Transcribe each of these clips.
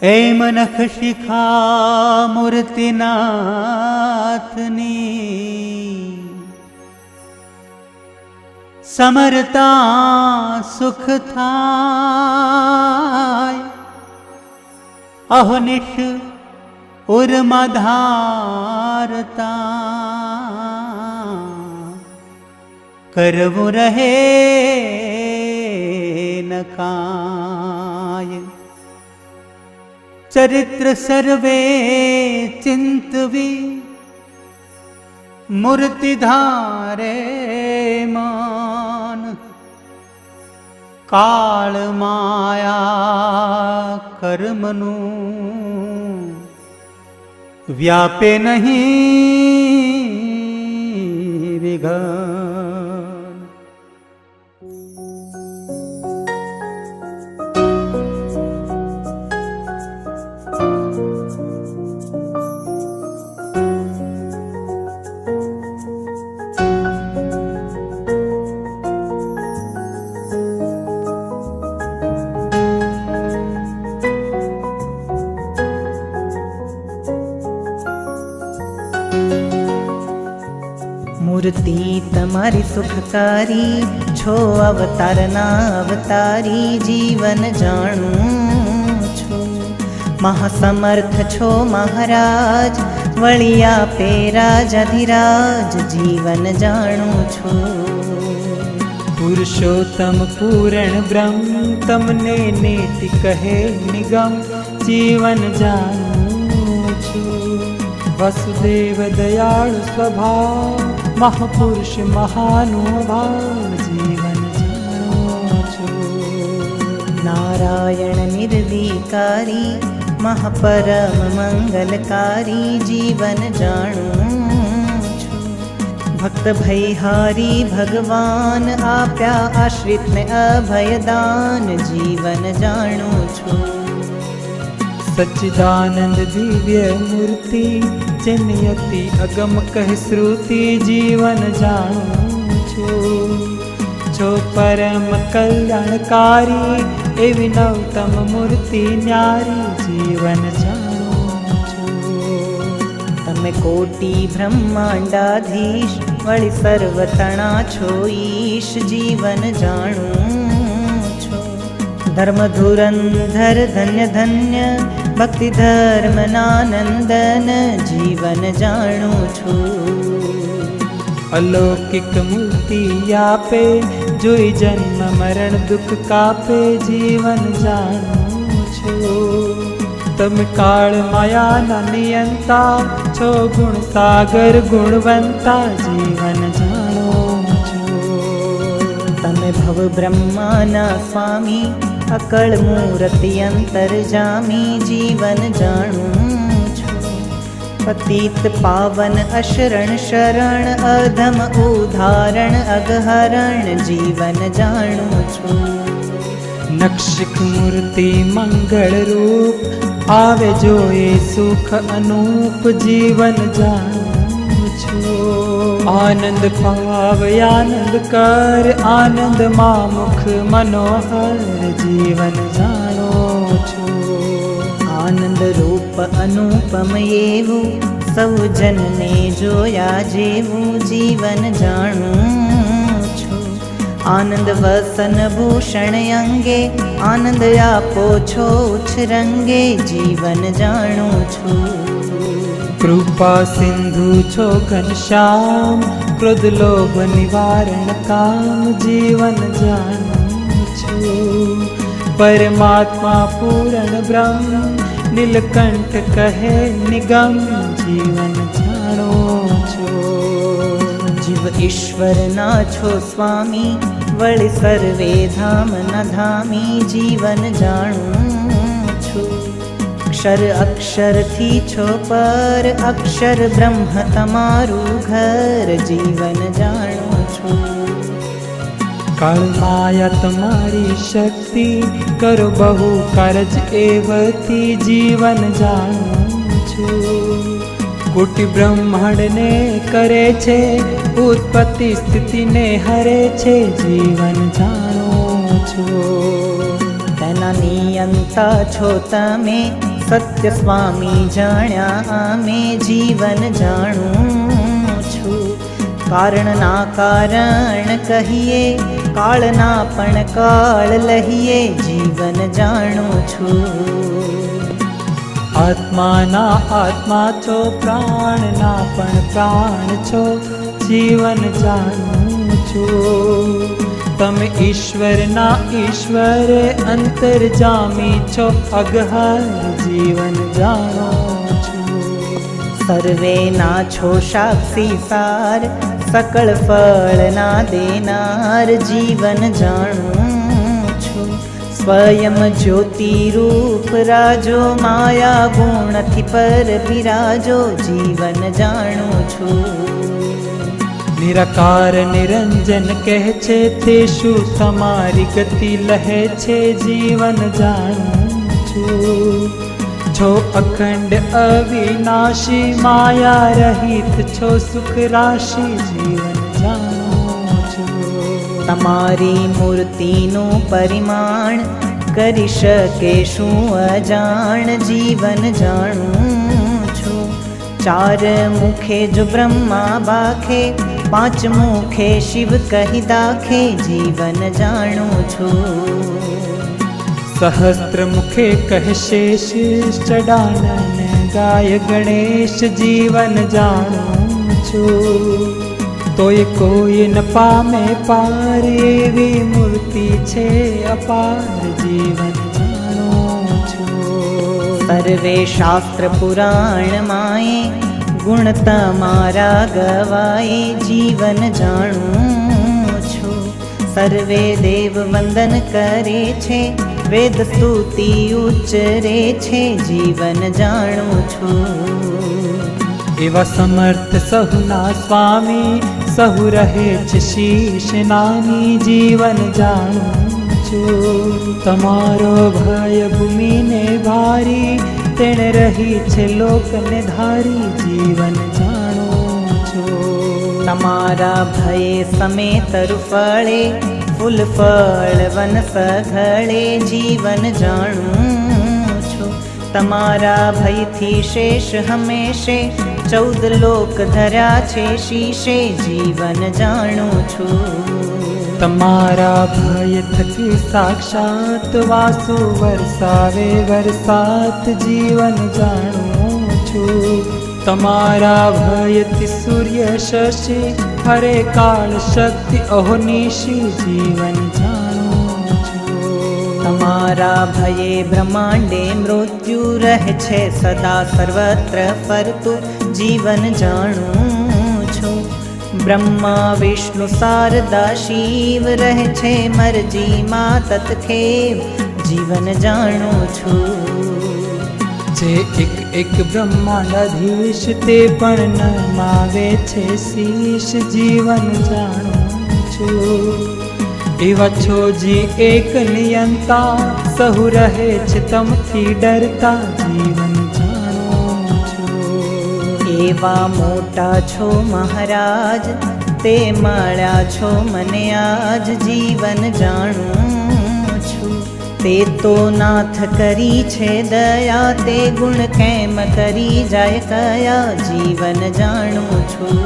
એમ નખ શિખા મૂર્તિનાથની સમરતા સુખ થાય અહનિશ ઉર્મા ધારતા કરવું રહે ન કાય ચરિત્ર સર્વે ચિંતવી મૂર્તિ ધારે માન કાળ માયા કર્મનું વ્યાપે નહીં વિઘન મૂર્તિ તમારી સુખકારી છો અવતારના અવતારી જીવન જાણું છું મહાસમર્થ છો મહારાજ વળી આપે રાજાધિરાજ જીવન જાણું છું પુરુષોત્તમ પૂરણ બ્રહ્મ તમને નેતિ કહે નિગમ જીવન જાણું છું વસુદેવ દયાળુ સ્વભાવ મહાપુરુષ મહાનુભાવ જીવન જાણો છો નારાયણ નિર્વિકારી મહાપરમ મંગલકારી જીવન જાણું છું ભક્ત ભયહારી ભગવાન આપ્યા આશ્રિતને અભયદાન જીવન જાણું છું સચ્ચિદાનંદ દિવ્ય મૂર્તિ જેની અતિ અગમ કહે શ્રુતિ જીવન જાણું છું છો પરમ કલ્યાણકારી એવી નવતમ મૂર્તિ ન્યારી જીવન જાણું છું તમે કોટી બ્રહ્માંડાધીશ વળી સર્વતણા છો ઈશ જીવન જાણું છું ધર્મ ધુરંધર ધન્ય ધન્ય ભક્તિ ધર્મનાનંદન જીવન જાણું છું અલૌકિક મૂર્તિ આપે જોઈ જન્મ મરણ દુઃખ કાપે જીવન જાણું છું તમે કાળ માયાના નિયંતા છો ગુણ સાગર ગુણવંતા જીવન જાણો છો તમે ભવ બ્રહ્માના સ્વામી અકળ મૂર્તિ અંતરજામી જીવન જાણું છું પતિત પાવન અશરણ શરણ અધમ ઉદાહરણ અગહરણ જીવન જાણું છું નક્ષિક મૂર્તિ મંગળ રૂપ આવે જોએ સુખ અનુપ જીવન જાણું છું આનંદ પાવ આનંદ કર આનંદ માં મુખ મનોહર જીવન જાણો છો આનંદ રૂપ અનુપમ એવું સૌ જનને જોયા જેવું જીવન જાણું છું આનંદ વસન ભૂષણ અંગે આનંદ આપો છો ઉછરંગે જીવન જાણું છું કૃપા સિંધુ છો ઘનશ્યામ ક્રોધ લોભ નિવારણ કામ જીવન જાણું છું પરમાત્મા પૂરણ બ્રહ્મ નીલકંઠ કહે નિગમ જીવન જાણો છો જીવ ઈશ્વરના છો સ્વામી વળી સર્વે ધામના ધામી જીવન જાણું છું અક્ષર અક્ષરથી છો પર અક્ષર બ્રહ્મ તમારું ઘર જીવન જાણું છું કાળ માયા તમારી શક્તિ કરો બહુ કારજ એવતી જીવન જાણું છું કોટિ બ્રહ્માંડને કરે છે ઉત્પત્તિ સ્થિતિને હરે છે જીવન જાણો છો તેના નિયંતા છો તમે સત્ય સ્વામી જાણ્યા અમે જીવન જાણું છું. કારણના કારણ કહીએ, કાળના પણ કાળ લહીએ, જીવન જાણું છું. આત્માના આત્મા છો, પ્રાણના પણ પ્રાણ છો, જીવન જાણું છું. તમે ઈશ્વરના ઈશ્વરે અંતર્જામી છો, અગહર જીવન જાણો છો. સર્વેના છો સાક્ષી સાર, સકળ ફળના દેનાર, જીવન જાણું છું. સ્વયં જ્યોતિ રૂપ રાજો, માયા ગુણથી પર બિરાજો, જીવન જાણું છું. નિરાકાર નિરંજન કહે છે, તે શું તમારી ગતિ લહે છે, જીવન જાણું છું. છો અખંડ અવિનાશી, માયા રહિત છો, સુખ રાશિ, જીવન જાણું છું. તમારી મૂર્તિનું પરિમાણ કરી શકે શું અજાણ, જીવન જાણું છું. ચાર મુખે જો બ્રહ્મા બાખે, પાંચ મુખે શિવ કહી દાખે, જીવન જાણું છું. સહસ્ત્ર મુખે કહેશે શીશ ચડાનન, ગાય ગણેશ, જીવન જાણું છું. તોય કોઈ ન પામે પાર, એવી મૂર્તિ છે અપાર, જીવન જાણું છું. સર્વે શાસ્ત્ર પુરાણ માએ, ગુણ તમારા ગવાય, જીવન જાણું છું. સર્વે દેવ વંદન કરે છે, વેદ સ્તુતિ ઉચ્ચરે છે, જીવન જાણું છું. એવા સમર્થ સહુના સ્વામી, સહુ રહે છે શીશ નાની, જીવન જાણું છું. તમારો ભય ભૂમિને ભારી, તેણે રહી છે લોકને ધારી, જીવન જાણું છું. તમારા ભયે સમેત રૂફળે, ફૂલ ફળ વન સઘળે, જીવન જાણું છું. તમારા ભયથી શેષ હંમેશે, 14 લોક ધર્યા છે શીશે, જીવન જાણું છું. તમારા ભય થકી સાક્ષાત વાસુ વરસાવે વરસાત, જીવન જાણું છું. તમારા ભયથી સૂર્ય શશી, હરે કાળ શક્તિ અહોનિશી, જીવન જાણું છું. તમારા ભયે બ્રહ્માંડે મૃત્યુ રહે છે સદા સર્વત્ર ફરતું, જીવન જાણું છું. બ્રહ્મા વિષ્ણુ શારદા શિવ રહે છે મરજીમાં તત્ખેમ, જીવન જાણું છું. જે એક એક બ્રહ્માંડાધીશ, તે પણ નમાવે છે શીશ, જીવન જાણું છું. એવા છો જી એક નિયંતા, સહુ રહે છે તમથી ડરતા, જીવન જાણું છું. એવા મોટા છો મહારાજ, તે મળ્યા છો મને આજ, જીવન જાણું છું. તે તો નાથ કરી છે દયા, તે ગુણ કેમ કરી જાય કયા, જીવન જાણું છું.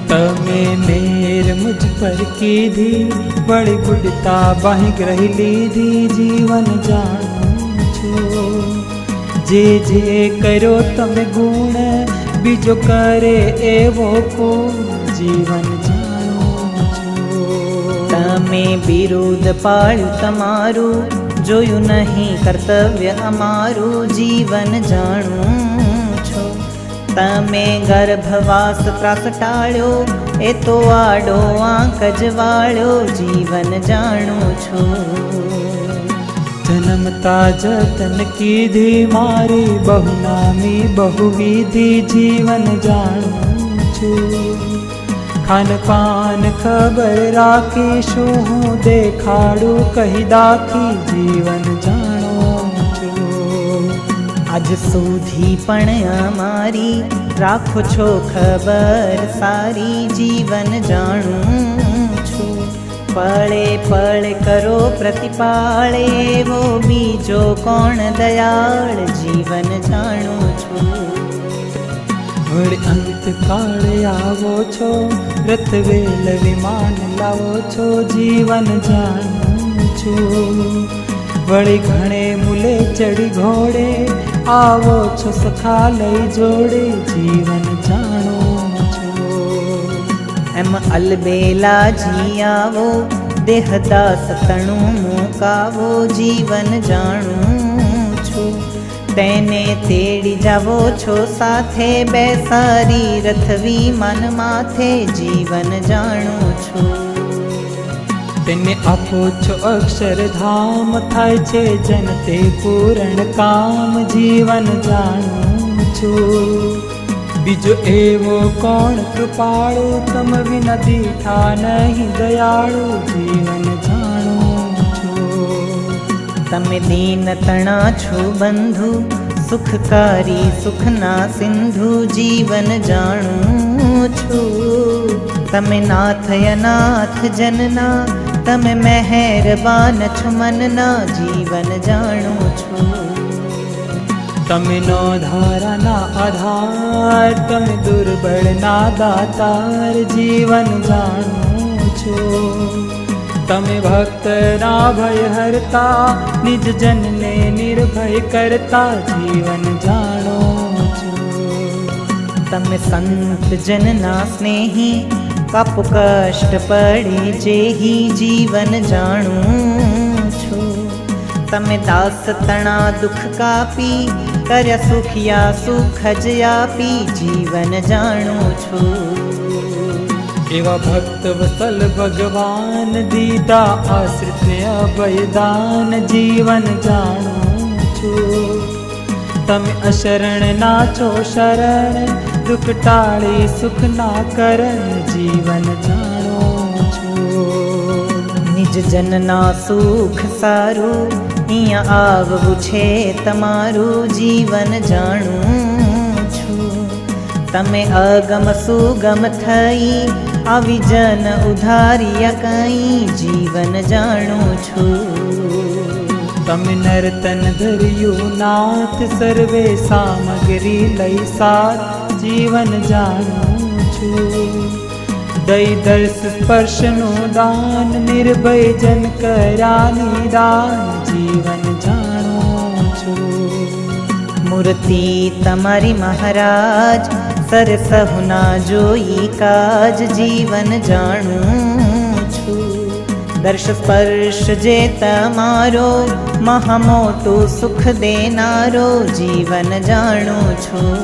તમે મેર મુझ પર કીધી, બડી ગુડતા બાહી ગ્રહી લીધી, જીવન જાણું છું. જે જે કર્યો તમે ગુણ, બીજો કરે એવો કોણ, જીવન જાણું છું. તમે બિરુદ પાળ્યું તમારું, જોયું નહીં કર્તવ્ય અમારું, જીવન જાણું છું. તમે ગર્ભવાસ ત્રાસ ટાળ્યો, એ તો આડો આંક જ વાળ્યો, જીવન જાણું છું. જન્મતા જતન કીધી, મારી બહુનામી બહુવિધિ, જીવન જાણું છું. ખાન પાન ખબર રાખી, શું હું દેખાડું કહી દાખી, જીવન જાણું છું. આજ સુધી પણ અમારી રાખો છો ખબર સારી, જીવન જાણું છું. પળે પળે કરો પ્રતિપાળે એવો બીજો કોણ દયાળ જીવન જાણું છું. વળી અંતકાળે આવો છો, રથવેલ વિમાન લાવો છો, જીવન જાણું છું. વળી ઘણે મૂલે ચડી ઘોડે આવો છો, સખા લઈ જોડે જીવન જાણું છું. એમ અલબેલા જી આવો, દેહદાસ તણું મૂકાવો, જીવન જાણું છું. તેને તેડી જાવો છો સાથે, બેસારી રથવી મન માથે જીવન જાણું છું. તેને આપો છો અક્ષરધામ, થાય છે જન તે પૂરણ કામ, જીવન જાણું છું. બીજો એવો કોણ કૃપાળુ, તમ વિના દીઠા નહીં દયાળુ, જીવન જાણું છું. તમે દીન તણા છો બંધુ, સુખકારી સુખના સિંધુ, જીવન જાણું છું. તમે નાથ અનાથ જનના, તમે મહેરબાન છો મનના, જીવન જાણું છું. તમે નો ધારાના આધાર, તમે દુર્બળના દાતાર, જીવન જાણું છું. તમે ભક્તના ભય હરતા, નિજ જનને નિર્ભય કરતા, જીવન જાણું છું. તમે સંત જનના સ્નેહી, કાપો કષ્ટ પડી જેહી, જીવન જાણું છું. તમે દાસ તણા દુઃખ કાપી, કર્યા સુખિયા સુખ જ આપી, જીવન જાણું છું. એવા ભક્ત વત્સલ ભગવાન, દીધા આશ્રિતને અભયદાન, જીવન જાણું છું. તમે અશરણ ના છો શરણ, દુઃખ ટાળી સુખ ના કરણ, જીવન જાણું છું. નિજ જનના સુખ સારું, અહીંયા આવવું છે તમારું, જીવન જાણું છું. તમે અગમ સુગમ થઈ, આવી જન ઉધાર્યા કઈ, જીવન જાણું છું. તમે નર્તન ધર્યું નાથ, સર્વે સામગ્રી લઈ સાથ, જીવન જાણું છું. દઈ દર્શ સ્પર્શનું દાન, નિર્ભય જન કર્યા નિદાન, જીવન જાણું છું. મૂર્તિ તમારી મહારાજ, સર સહુના જોઈ કાજ, જીવન જાણું છું. દર્શ સ્પર્શ જે તમારો, મહા મોટું સુખ દેનારો, જીવન જાણું છું.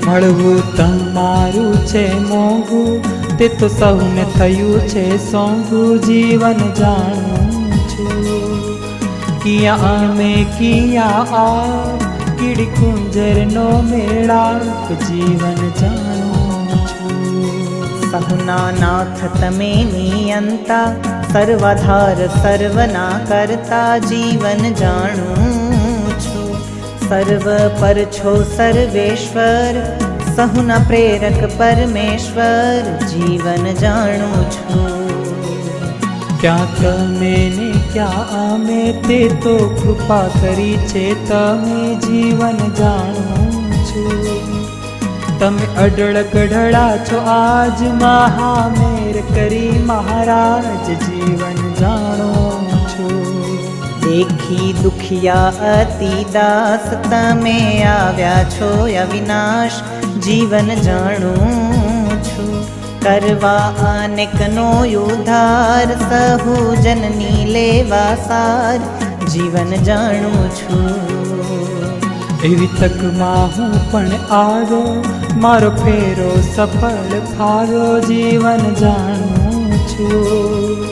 મળવું તમારું છે મોંઘું, તે તો સૌને થયું છે સોંગું, જીવન જાણું છું. કિયા અમે કિયા આ, કીડી કુંજરનો મેળાપ, જીવન જાણું છું. સહુના નાથ તમે નિયંતા, સર્વાધાર સર્વના કરતા, જીવન જાણું છું. સર્વ પર છો સર્વેશ્વર, સહુના પ્રેરક પરમેશ્વર, જીવન જાણું છું. ક્યાં તમે ને ક્યાં અમે, તે તો કૃપા કરી છે તમે, જીવન જાણું છું. તમે અડળ ગઢડા છો આજ, મહામેર કરી મહારાજ, જીવન જાણું છું. દેખી દુખિયા અતિ દાસ, તમે આવ્યા છો અવિનાશ, જીવન જાણું છું. કરવા અનેકનો ઉદ્ધાર, સહુ જનની લેવા સાર, જીવન જાણું છું. એવી તકમાં હું પણ આવ્યો, મારો ફેરો સફળ ફાવ્યો, જીવન જાણું છું.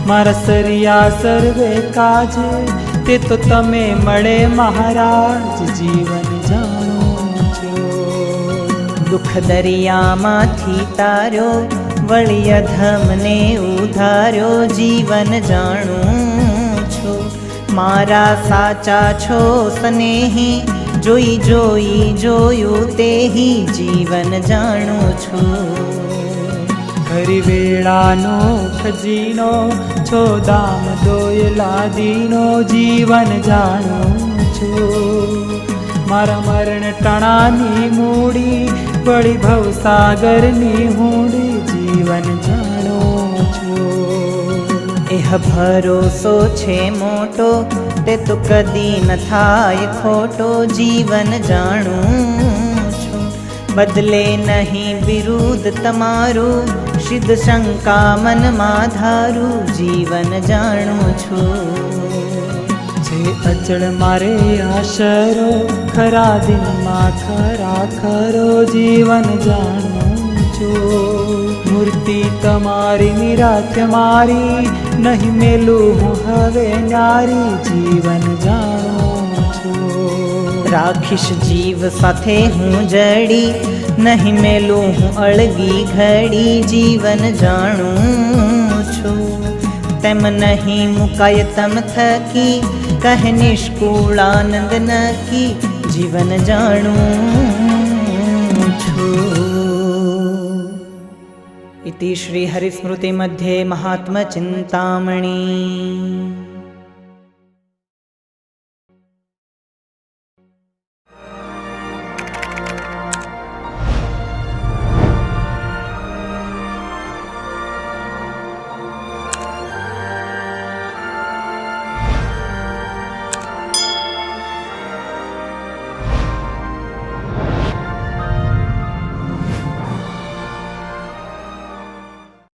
મારા સરિયા સર્વે કાજ, તે તો તમે મળે મહારાજ, જીવન જાણું છું. દુઃખ દરિયામાંથી તાર્યો, વળી અધમને ઉધાર્યો, જીવન જાણું છું. મારા સાચા છો સ્નેહી, જોઈ જોઈ જોયું તેહી, જીવન જાણું છું. ખરી વેળાનો ખજીનો છો દામ દોયલા દીનો જીવન જાણું છું મારા મરણ ટણાની મૂડી વળી ભવસાગરની હુંડી જીવન જાણું છું એહ ભરોસો છે મોટો તે તો કદી ન થાય ખોટો જીવન જાણું છું બદલે નહીં વિરુદ્ધ તમારું સિદ્ધ શંકા મનમાં ધારું જીવન જાણું છું છે અચળ મારે આશરો ખરા દિનમાં ખરા ખરો જીવન જાણું છું મૂર્તિ તમારી નિરાત્ય મારી નહીં મેલું હું હવે નારી જીવન જાણું છું રાખીશ જીવ સાથે હું જડી નહીં મેલું હું અળગી ઘડી જીવન જાણું છું તેમ નહીં મુકાય તમ થકી કહે નિષ્કુળાનંદ નકી જીવન જાણું છું इति श्री हरिस्मृति मध्ये महात्म चिंतामणि।